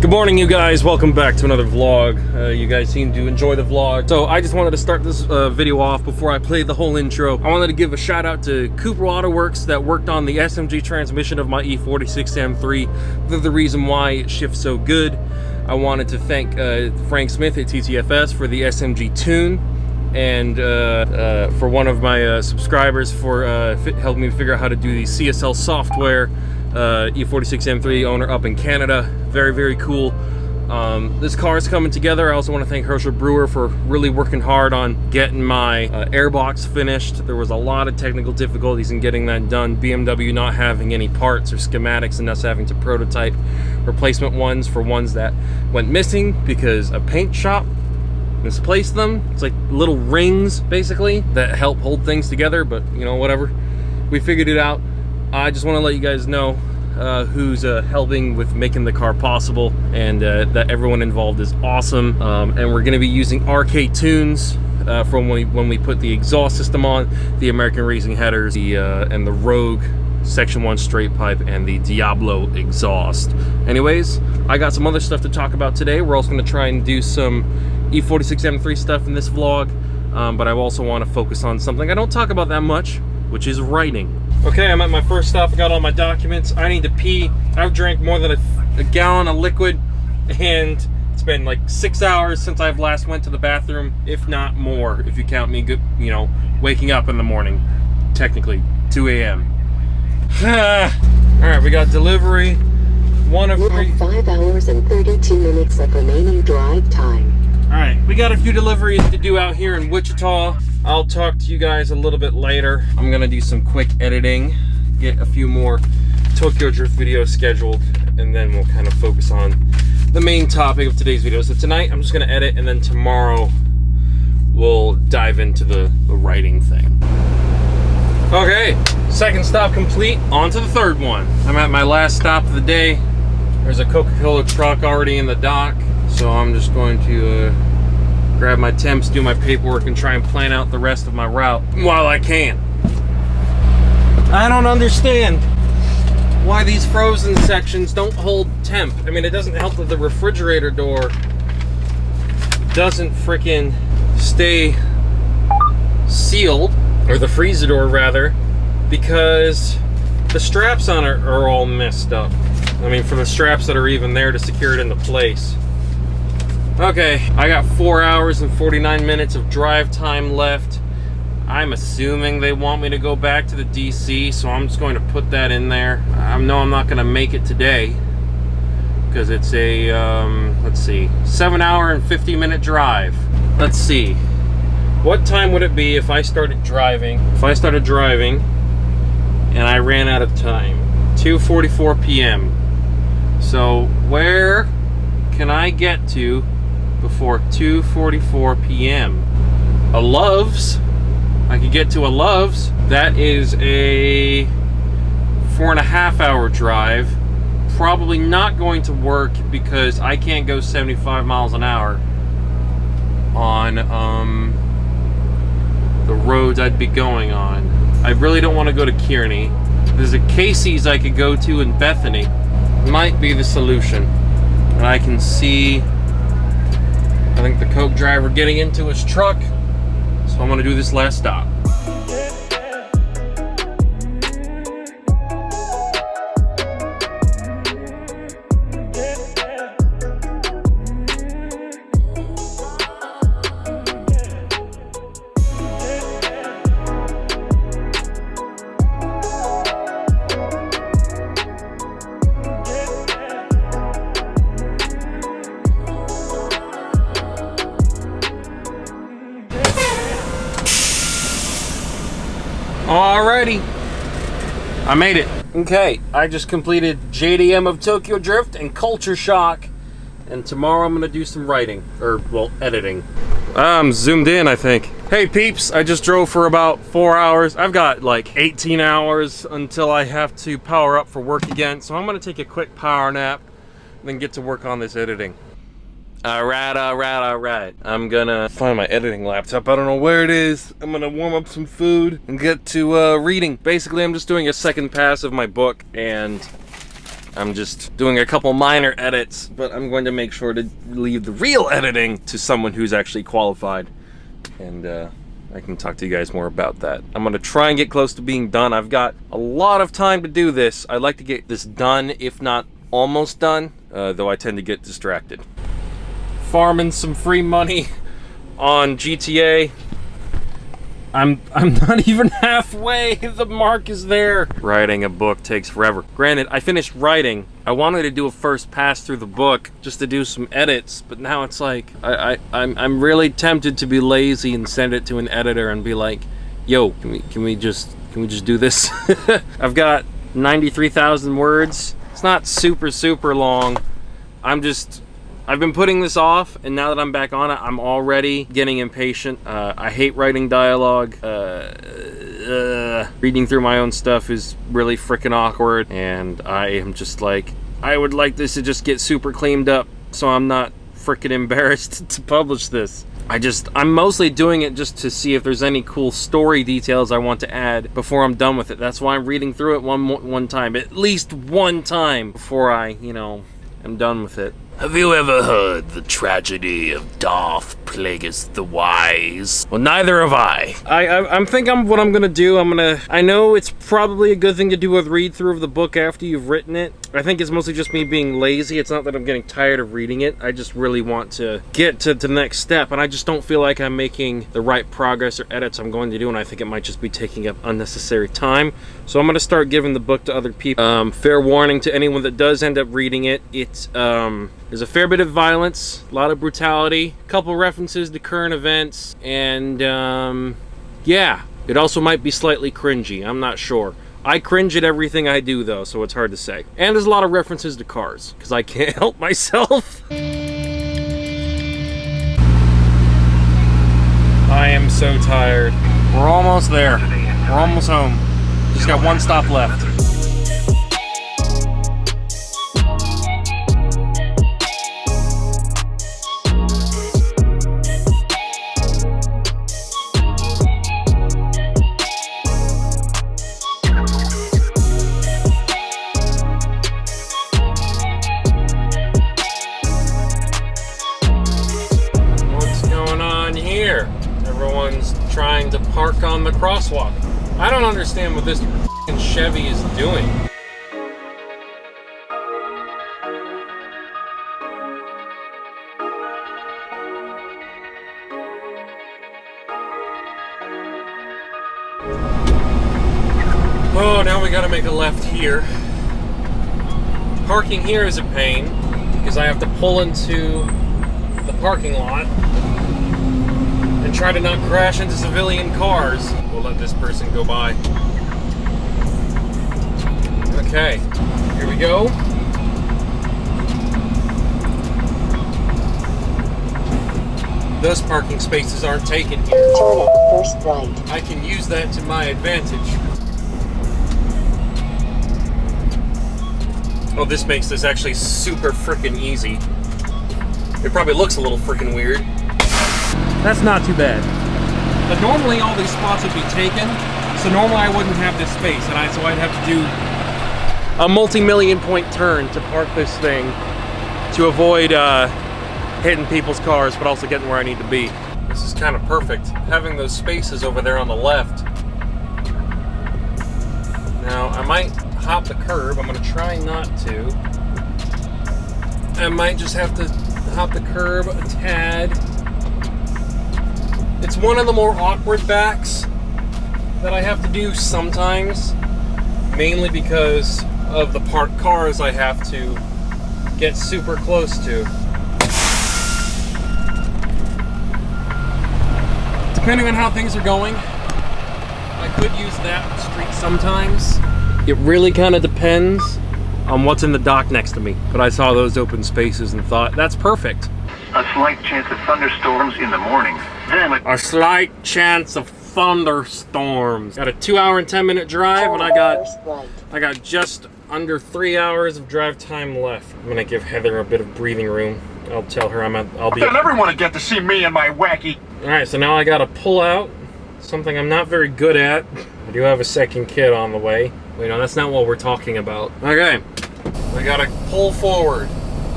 Good morning, you guys. Welcome back to another vlog. You guys seem to enjoy the vlog. So I just wanted to start this video off before I play the whole intro. I wanted to give a shout out to Cooper Auto Works that worked on the SMG transmission of my E46 M3. They're the reason why it shifts so good. I wanted to thank Frank Smith at TTFS for the SMG tune, and for one of my subscribers for helping me figure out how to do the CSL software. E46 M3 owner up in Canada. Very, very cool. This car is coming together. I also want to thank Herschel Brewer for really working hard on getting my airbox finished. There was a lot of technical difficulties in getting that done. BMW not having any parts or schematics and us having to prototype replacement ones for ones that went missing because a paint shop misplaced them. It's like little rings basically that help hold things together, but you know, whatever. We figured it out. I just want to let you guys know who's helping with making the car possible, and that everyone involved is awesome. And we're going to be using RK tunes from when we put the exhaust system on, the American Racing headers, and the Rogue Section 1 straight pipe, and the Diablo exhaust. Anyways, I got some other stuff to talk about today. We're also going to try and do some E46 M3 stuff in this vlog, but I also want to focus on something I don't talk about that much, which is writing. Okay, I'm at my first stop. I got all my documents. I need to pee. I've drank more than a gallon of liquid, and it's been like 6 hours since I've last went to the bathroom, if not more, if you count me, you know, waking up in the morning. Technically, 2 a.m. All right, we got delivery. One of 3. 5 hours and 32 minutes of remaining drive time. All right, we got a few deliveries to do out here in Wichita. I'll talk to you guys a little bit later. I'm gonna do some quick editing, get a few more Tokyo Drift videos scheduled, and then we'll kind of focus on the main topic of today's video. So tonight I'm just gonna edit, and then tomorrow we'll dive into the writing thing. Okay, second stop complete, on to the third one. I'm at my last stop of the day. There's a Coca-Cola truck already in the dock, so I'm just going to grab my temps, do my paperwork, and try and plan out the rest of my route while I can. I don't understand why these frozen sections don't hold temp. I mean, it doesn't help that the refrigerator door doesn't freaking stay sealed, or the freezer door rather, because the straps on it are all messed up. I mean, for the straps that are even there to secure it into place. Okay, I got 4 hours and 49 minutes of drive time left. I'm assuming they want me to go back to the DC, so I'm just going to put that in there. I know I'm not going to make it today because it's a, let's see, 7 hour and 50 minute drive. Let's see. What time would it be if I started driving? If I started driving and I ran out of time. 2:44 p.m. So where can I get to before 2:44 p.m. A Love's. I could get to a Love's. That is a 4.5 hour drive. Probably not going to work because I can't go 75 miles an hour on the roads I'd be going on. I really don't want to go to Kearney. There's a Casey's I could go to in Bethany. Might be the solution. And I can see, I think, the Coke driver getting into his truck, so I'm gonna do this last stop. Alrighty, I made it. Okay, I just completed JDM of Tokyo Drift and Culture Shock, and tomorrow I'm gonna do some writing, or well, editing. I'm zoomed in, I think. Hey peeps, I just drove for about 4 hours. I've got like 18 hours until I have to power up for work again, so I'm gonna take a quick power nap and then get to work on this editing. Alright. I'm gonna find my editing laptop. I don't know where it is. I'm gonna warm up some food and get to reading. Basically, I'm just doing a second pass of my book, and I'm just doing a couple minor edits, but I'm going to make sure to leave the real editing to someone who's actually qualified. And I can talk to you guys more about that. I'm gonna try and get close to being done. I've got a lot of time to do this. I'd like to get this done, if not almost done, though I tend to get distracted. Farming some free money on GTA. I'm not even halfway. The mark is there. Writing a book takes forever. Granted, I finished writing. I wanted to do a first pass through the book just to do some edits, but now it's like I'm really tempted to be lazy and send it to an editor and be like, "Yo, can we just do this?" I've got 93,000 words. It's not super long. I've been putting this off, and now that I'm back on it, I'm already getting impatient. I hate writing dialogue. Reading through my own stuff is really freaking awkward, and I am just like, I would like this to just get super cleaned up so I'm not freaking embarrassed to publish this. I'm mostly doing it just to see if there's any cool story details I want to add before I'm done with it. That's why I'm reading through it one time, at least one time, before I, you know, am done with it. Have you ever heard the tragedy of Darth Plagueis the Wise? Well, neither have I. I'm thinking what I'm gonna do. I know it's probably a good thing to do a read through of the book after you've written it. I think it's mostly just me being lazy. It's not that I'm getting tired of reading it. I just really want to get to the next step, and I just don't feel like I'm making the right progress or edits I'm going to do, and I think it might just be taking up unnecessary time. So I'm gonna start giving the book to other people. Fair warning to anyone that does end up reading it. It's there's a fair bit of violence, a lot of brutality, a couple references to current events, and yeah, it also might be slightly cringy. I'm not sure. I cringe at everything I do, though, so it's hard to say. And there's a lot of references to cars, because I can't help myself. I am so tired. We're almost there. We're almost home. Just got one stop left. Everyone's trying to park on the crosswalk. I don't understand what this f***ing Chevy is doing. Oh, now we gotta make a left here. Parking here is a pain because I have to pull into the parking lot and try to not crash into civilian cars. We'll let this person go by. Okay, here we go. Those parking spaces aren't taken here. Turn it first right. I can use that to my advantage. Oh, this makes this actually super freaking easy. It probably looks a little freaking weird. That's not too bad. But normally all these spots would be taken, so normally I wouldn't have this space, and so I'd have to do a multi-million point turn to park this thing to avoid hitting people's cars, but also getting where I need to be. This is kind of perfect, having those spaces over there on the left. Now, I might hop the curb. I'm gonna try not to. I might just have to hop the curb a tad. It's one of the more awkward backs that I have to do sometimes, mainly because of the parked cars I have to get super close to. Depending on how things are going, I could use that street sometimes. It really kind of depends on what's in the dock next to me, but I saw those open spaces and thought, that's perfect. A slight chance of thunderstorms in the morning. Then A slight chance of thunderstorms. Got a 2-hour and 10-minute drive, and I got just under 3 hours of drive time left. I'm gonna give Heather a bit of breathing room. I'll tell her I'll be. Doesn't everyone get to see me and my wacky? All right, so now I gotta pull out, something I'm not very good at. I do have a second kid on the way. Wait, no, that's not what we're talking about. Okay, We gotta pull forward.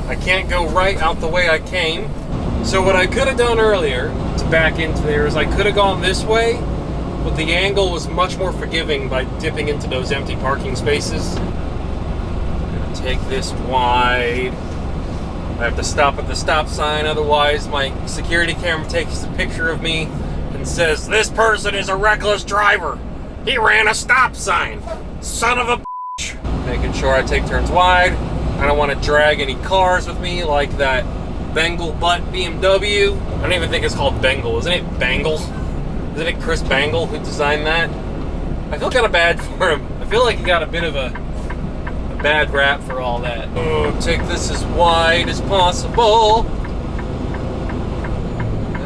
I can't go right out the way I came. So what I could have done earlier to back into there is I could have gone this way, but the angle was much more forgiving by dipping into those empty parking spaces. I'm gonna take this wide. I have to stop at the stop sign, otherwise my security camera takes a picture of me and says, "This person is a reckless driver. He ran a stop sign. Son of a bitch." Making sure I take turns wide. I don't want to drag any cars with me like that Bengal butt BMW. I don't even think it's called Bengal. Isn't it Bangle? Isn't it Chris Bangle who designed that? I feel kind of bad for him. I feel like he got a bit of a bad rap for all that. Oh, take this as wide as possible.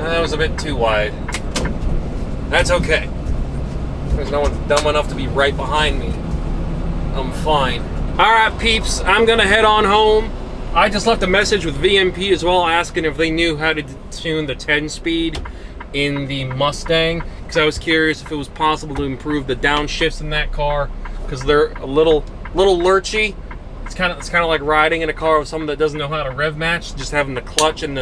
That was a bit too wide. That's okay. There's no one dumb enough to be right behind me. I'm fine. All right, peeps, I'm gonna head on home. I just left a message with VMP as well, asking if they knew how to tune the 10-speed in the Mustang, because I was curious if it was possible to improve the downshifts in that car, because they're a little lurchy. It's kind of like riding in a car with someone that doesn't know how to rev match, just having the clutch and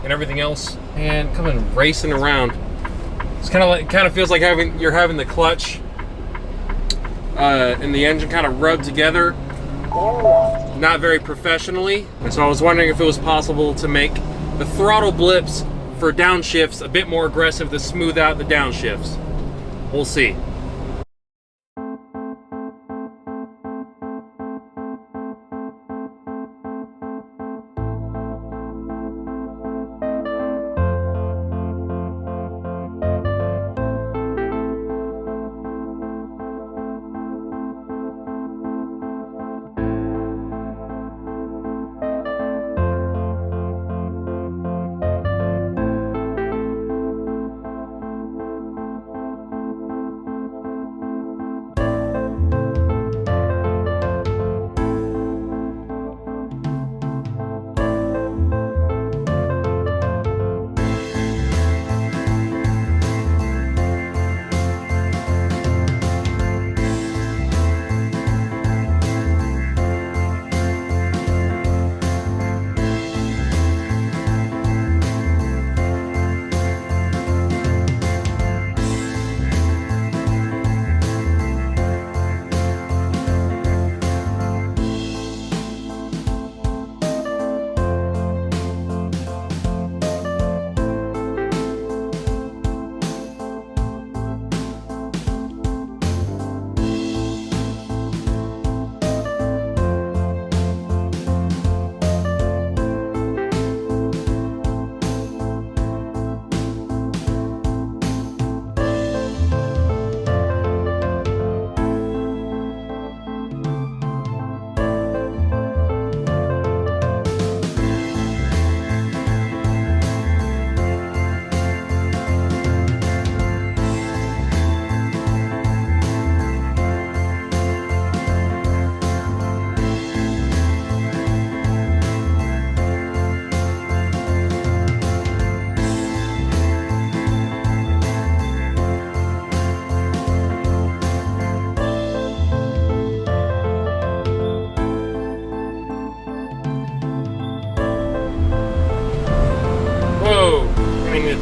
everything else, and coming racing around. It's kind of feels like you're having the clutch and the engine kind of rubbed together, not very professionally. And so I was wondering if it was possible to make the throttle blips for downshifts a bit more aggressive to smooth out the downshifts. We'll see.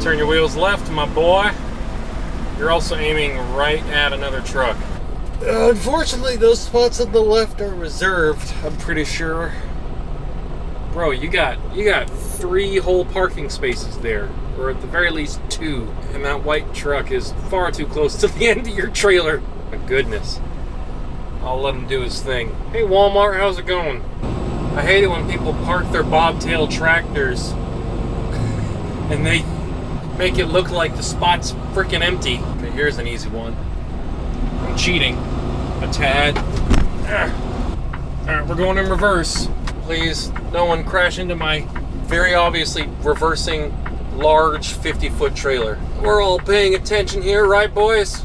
Turn your wheels left, my boy. You're also aiming right at another truck. Unfortunately, those spots on the left are reserved, I'm pretty sure. Bro, you got 3 whole parking spaces there, or at the very least 2, and that white truck is far too close to the end of your trailer. My goodness. I'll let him do his thing. Hey Walmart, how's it going? I hate it when people park their bobtail tractors and they make it look like the spot's freaking empty. Okay, here's an easy one. I'm cheating a tad. Alright, we're going in reverse. Please, no one crash into my very obviously reversing large 50-foot trailer. We're all paying attention here, right, boys?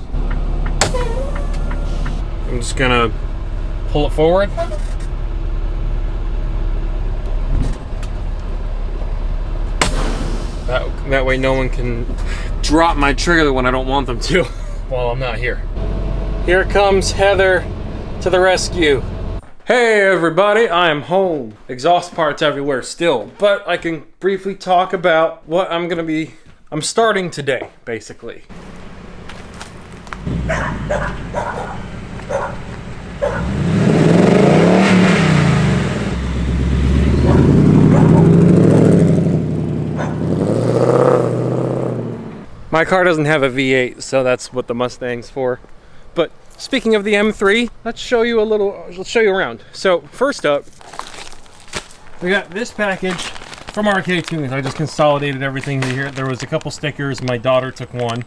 I'm just gonna pull it forward. That way no one can drop my trailer when I don't want them to while I'm not here. Here comes Heather to the rescue. Hey everybody, I am home. Exhaust parts everywhere still, but I can briefly talk about what I'm starting today, basically. My car doesn't have a V8, so that's what the Mustang's for. But speaking of the M3, let's show you around. So first up, we got this package from RK Tunes. I just consolidated everything here. There was a couple stickers, my daughter took one.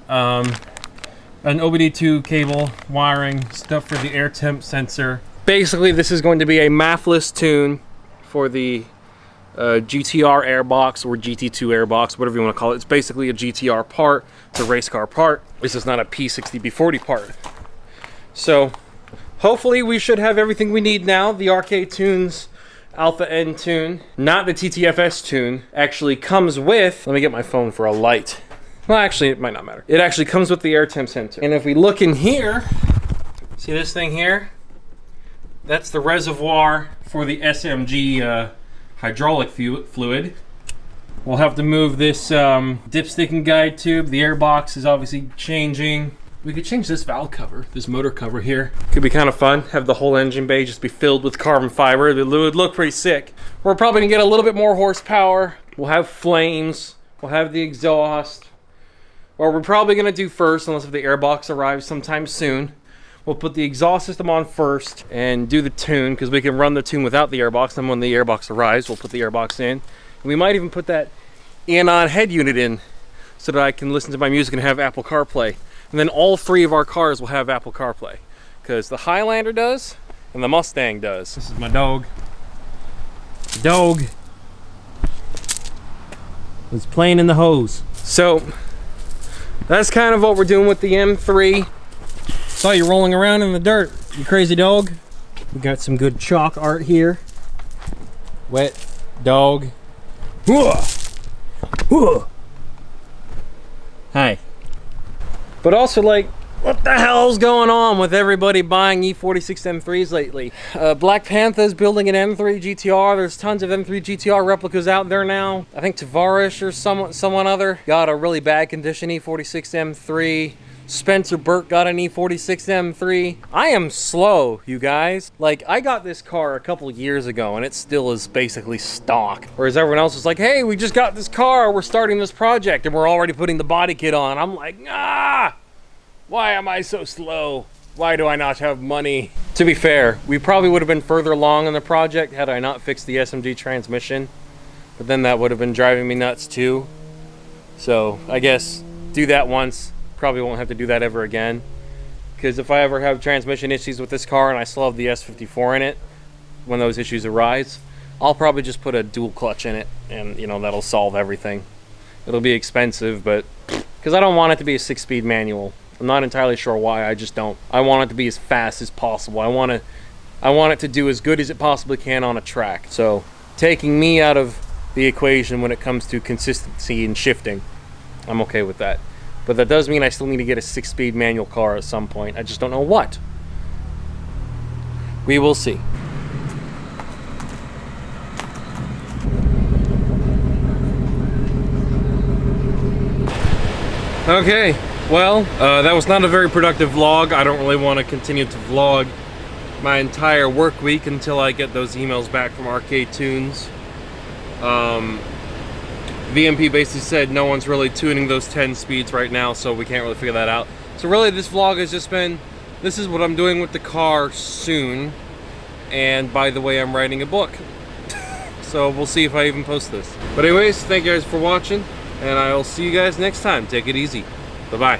An OBD2 cable, wiring, stuff for the air temp sensor. Basically, this is going to be a MAF-less tune for the GTR airbox or GT2 airbox, whatever you want to call it. It's basically a GTR part, it's a race car part. This is not a P60B40 part. So hopefully we should have everything we need now. The RK Tunes Alpha N tune, not the TTFS tune, actually comes with, let me get my phone for a light. Well, actually, it might not matter. It actually comes with the air temp sensor. And if we look in here, see this thing here? That's the reservoir for the SMG hydraulic fluid. We'll have to move this dipstick and guide tube. The airbox is obviously changing. We could change this valve cover, this motor cover here. Could be kind of fun. Have the whole engine bay just be filled with carbon fiber. It would look pretty sick. We're probably gonna get a little bit more horsepower. We'll have flames. We'll have the exhaust. What we're probably gonna do first, unless if the airbox arrives sometime soon, we'll put the exhaust system on first and do the tune, because we can run the tune without the airbox. And when the airbox arrives, we'll put the airbox in. And we might even put that anon head unit in so that I can listen to my music and have Apple CarPlay. And then all three of our cars will have Apple CarPlay, because the Highlander does and the Mustang does. This is my dog. The dog was playing in the hose. So that's kind of what we're doing with the M3. Saw you rolling around in the dirt, you crazy dog. We got some good chalk art here. Wet dog. Hi. But also, like, what the hell's going on with everybody buying E46 M3s lately? Black Panther's building an M3 GTR. There's tons of M3 GTR replicas out there now. I think Tavares or someone other got a really bad condition E46 M3. Spencer Burke got an E46 M3. I am slow, you guys. Like, I got this car a couple years ago and it still is basically stock. Whereas everyone else is like, hey, we just got this car, we're starting this project, and we're already putting the body kit on. I'm like, ah, why am I so slow? Why do I not have money? To be fair, we probably would have been further along in the project had I not fixed the SMG transmission. But then that would have been driving me nuts too. So I guess do that once. Probably won't have to do that ever again, because if I ever have transmission issues with this car and I still have the S54 in it when those issues arise, I'll probably just put a dual clutch in it, and you know, that'll solve everything. It'll be expensive, but because I don't want it to be a 6-speed manual. I'm not entirely sure why. I just don't. I want it to be as fast as possible. I want it to do as good as it possibly can on a track. So taking me out of the equation when it comes to consistency and shifting, I'm okay with that. But that does mean I still need to get a 6-speed manual car at some point. I just don't know what. We will see. Okay, well, that was not a very productive vlog. I don't really want to continue to vlog my entire work week until I get those emails back from RK Tunes. VMP basically said no one's really tuning those 10 speeds right now, so we can't really figure that out. So really this vlog has just been, this is what I'm doing with the car soon. And by the way, I'm writing a book. So we'll see if I even post this. But anyways, thank you guys for watching, and I'll see you guys next time. Take it easy. Bye-bye.